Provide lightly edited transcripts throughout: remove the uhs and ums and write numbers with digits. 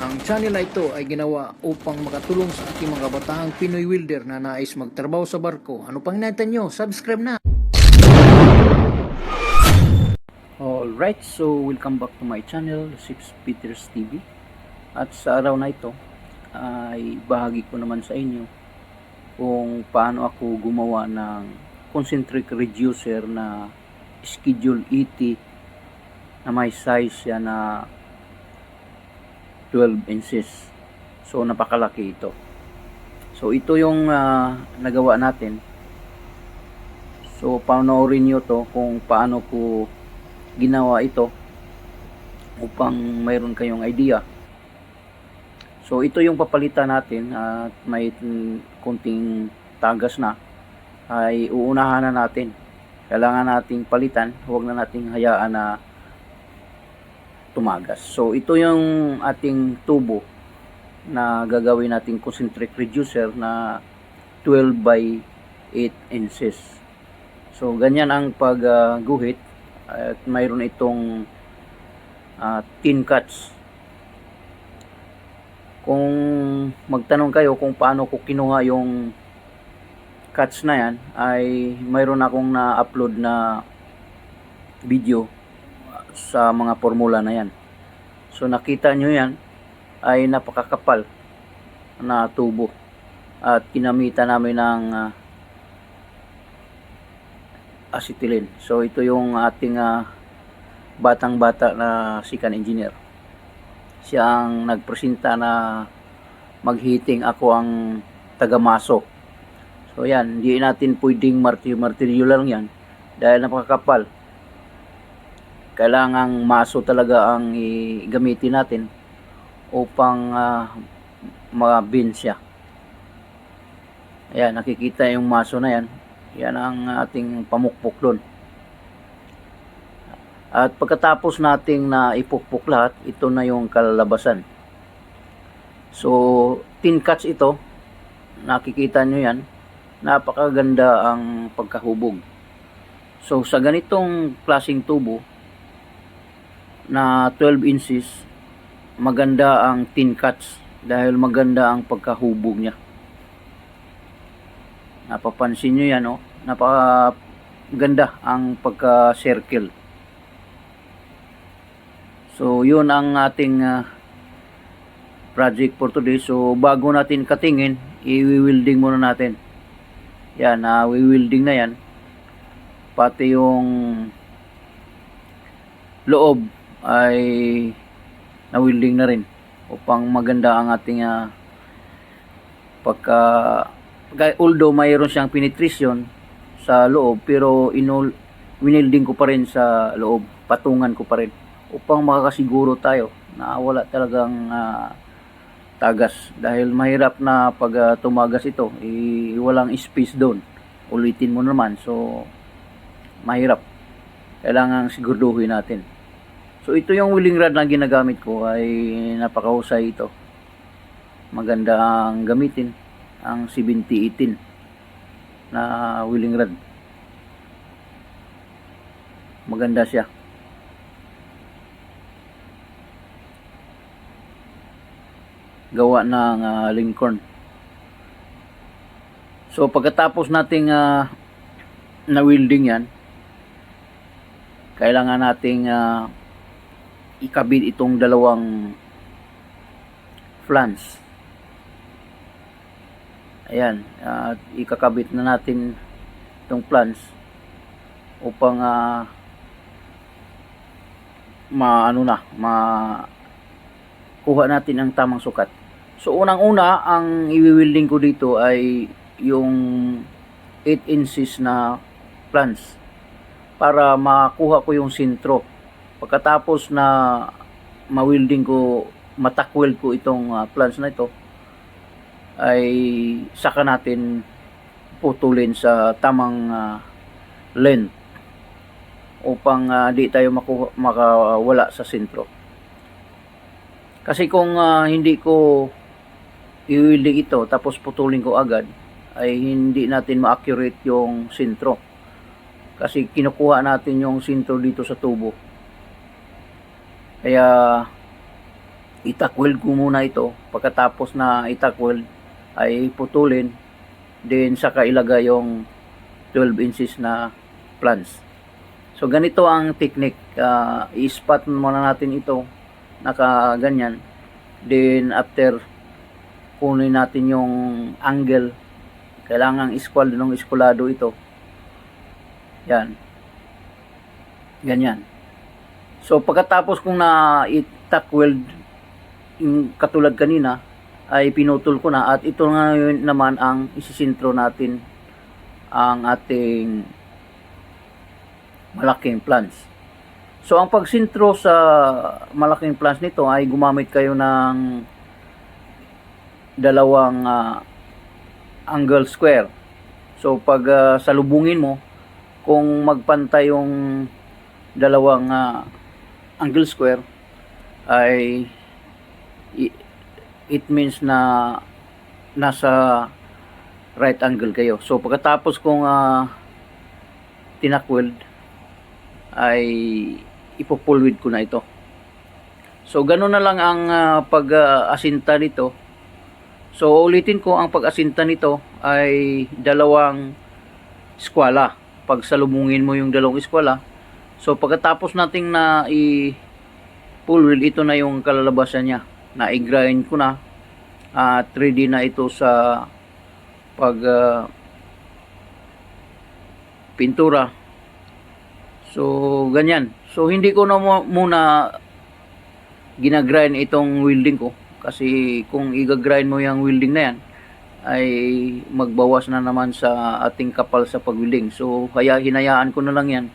Ang channel na ito ay ginawa upang makatulong sa ating mga batang Pinoy welder na nais magtrabaho sa barko. Ano pang hinahintay nyo? Subscribe na! Alright, so welcome back to my channel, Sips Peters TV. At sa araw na ito ay bahagi ko naman sa inyo kung paano ako gumawa ng concentric reducer na schedule 80 na may size yan na 12 inches. So napakalaki ito. So ito yung nagawa natin. So panoorin nyo to kung paano ko ginawa ito upang mayroon kayong idea. So ito yung papalitan natin at may kunting tagas na, ay uunahan na natin. Kailangan nating palitan, huwag na nating hayaan na tumagas. So ito yung ating tubo na gagawin nating concentric reducer na 12 by 8 inches. So ganyan ang pagguhit at mayroon itong 10 cuts. Kung magtanong kayo kung paano ko kinuha yung cuts na yan, ay mayroon akong na-upload na video sa mga formula na yan. So nakita nyo yan ay napakakapal na tubo at kinamitan namin ng acetylene. So ito yung ating batang bata na second engineer. Siya ang nagpresenta na maghiting, ako ang tagamaso. So yan, hindi natin pwedeng martilyo lang yan dahil napakakapal. Kailangang maso talaga ang gamitin natin upang mabin siya. Ayan, nakikita yung maso na yan. Yan ang ating pamukpok doon. At pagkatapos nating na ipukpok lahat, ito na yung kalalabasan. So 10 cuts ito. Nakikita nyo yan. Napakaganda ang pagkahubog. So sa ganitong klaseng tubo na 12 inches, maganda ang 10 cuts dahil maganda ang pagkahubog niya. Napapansin nyo yan, oh? Napakaganda ang pagka-circle. So yun ang ating project for today. So bago natin katingin, i-welding muna natin. Yan, we-welding na yan. Pati yung loob ay na-welding na rin upang maganda ang ating although mayroon siyang penetration sa loob, pero winelding ko pa rin sa loob, patungan ko pa rin upang makakasiguro tayo na wala talagang tagas, dahil mahirap na pag tumagas ito, walang space doon, ulitin mo naman, so mahirap. Kailangan siguraduhin natin. So ito yung welding rod na ginagamit ko, ay napakahusay ito. Maganda ang gamitin, ang 7018 na welding rod. Maganda siya. Gawa ng Lincoln. So pagkatapos nating na welding yan, kailangan nating ikabit itong dalawang flange. Ayan, ikakabit na natin itong flange upang makuha natin ang tamang sukat. So unang-una, ang i-welding ko dito ay yung 8 inches na flange para makuha ko yung sintro. Pagkatapos na ma-welding ko, matakweld ko itong flange na ito, ay saka natin putulin sa tamang length upang di tayo makawala sa sintro. Kasi kung hindi ko i-welding ito tapos putulin ko agad, ay hindi natin ma-accurate yung sintro. Kasi kinukuha natin yung sintro dito sa tubo. Kaya itack weld ko muna ito. Pagkatapos na itack weld ay putulin, then saka ilagay yung 12 inches na plans. So ganito ang technique. I-spot muna natin ito naka ganyan, then after kunin natin yung angle. Kailangan iskulado ito. Yan, ganyan. So pagkatapos kung na i-tack weld yung katulad kanina, ay pinutol ko na, at ito ngayon naman ang isisintro natin ang ating malaking plans. So ang pagsintro sa malaking plans nito ay gumamit kayo ng dalawang angle square. So pag salubungin mo, kung magpantay yung dalawang angle square, ay it means na nasa right angle kayo. So pagkatapos kung tinakweld, ay ipopulwid ko na ito. So ganun na lang ang pag-asinta nito. So ulitin ko, ang pag-asinta nito ay dalawang eskwala. Pag salubungin mo yung dalawang eskwala, so pagkatapos nating na i-pull wheel, ito na yung kalalabasan niya. Na i-grind ko na at ready na ito sa pag pintura. So ganyan. So hindi ko na muna ginagrind itong welding ko, kasi kung i-grind mo yung welding na yan ay magbawas na naman sa ating kapal sa pag-welding. So kaya hinayaan ko na lang yan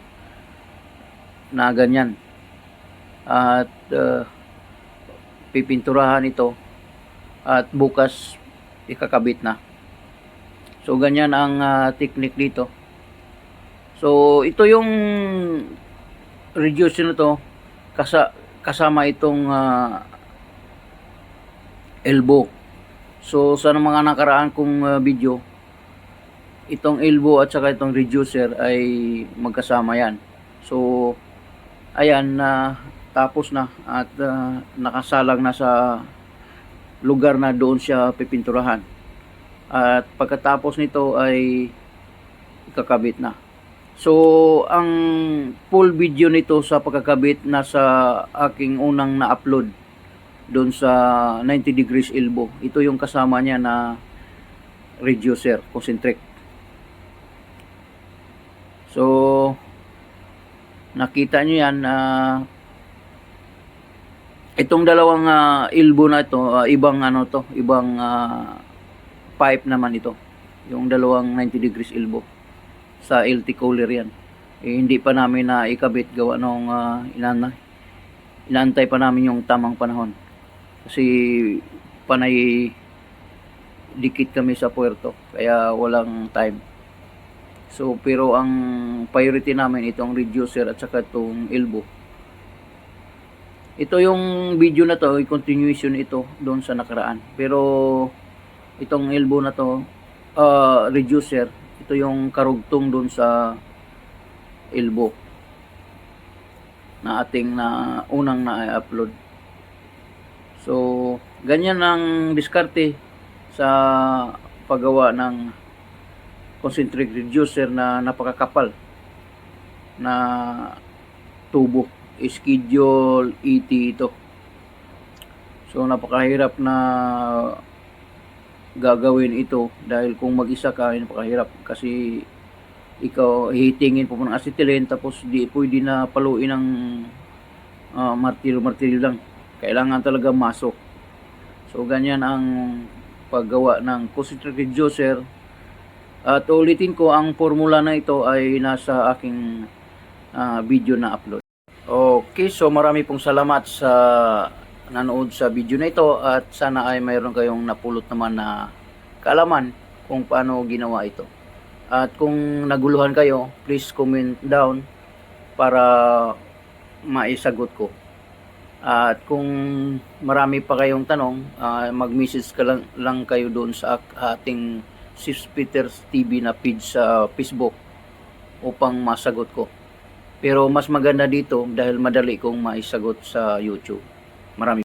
na ganyan, at pipinturahan ito at bukas ikakabit na. So ganyan ang technique dito. So ito yung reduce na to, kasama itong elbow. So sa mga nakaraan kong video, itong elbow at saka itong reducer ay magkasama yan. So ayan, tapos na at nakasalang na sa lugar na doon siya pipinturahan. At pagkatapos nito ay ikakabit na. So ang full video nito sa pagkakabit nasa aking unang na-upload doon sa 90 degrees elbow. Ito yung kasama niya na reducer, concentric. So nakita nyo yan, itong dalawang elbow na ito, ibang ibang pipe naman ito, yung dalawang 90 degrees elbow sa LT Kohler yan. Hindi pa namin na ikabit, gawa nung inaantay pa namin yung tamang panahon, kasi panay dikit kami sa puerto, kaya walang time. So pero ang priority namin itong reducer at saka itong elbow. Ito yung video na to, continuation ito doon sa nakaraan. Pero itong elbow na to, reducer, ito yung karugtong doon sa elbow na ating unang na-upload. So ganyan ang diskarte sa paggawa ng concentric reducer na napakakapal na tubo. Schedule ET ito. So napakahirap na gagawin ito, dahil kung mag-isa ka, napakahirap, kasi ikaw hihitingin po ng acetylene, tapos di pwede na paluin ng martilyo lang. Kailangan talaga masok. So ganyan ang paggawa ng concentric reducer. At ulitin ko, ang formula na ito ay nasa aking video na upload. Okay, so marami pong salamat sa nanood sa video na ito, at sana ay mayroon kayong napulot naman na kaalaman kung paano ginawa ito. At kung naguluhan kayo, please comment down para maisagot ko. At kung marami pa kayong tanong, mag-message ka lang kayo doon sa ating Sis Peters TV na page sa Facebook upang masagot ko. Pero mas maganda dito dahil madali kong maisagot sa YouTube. Marami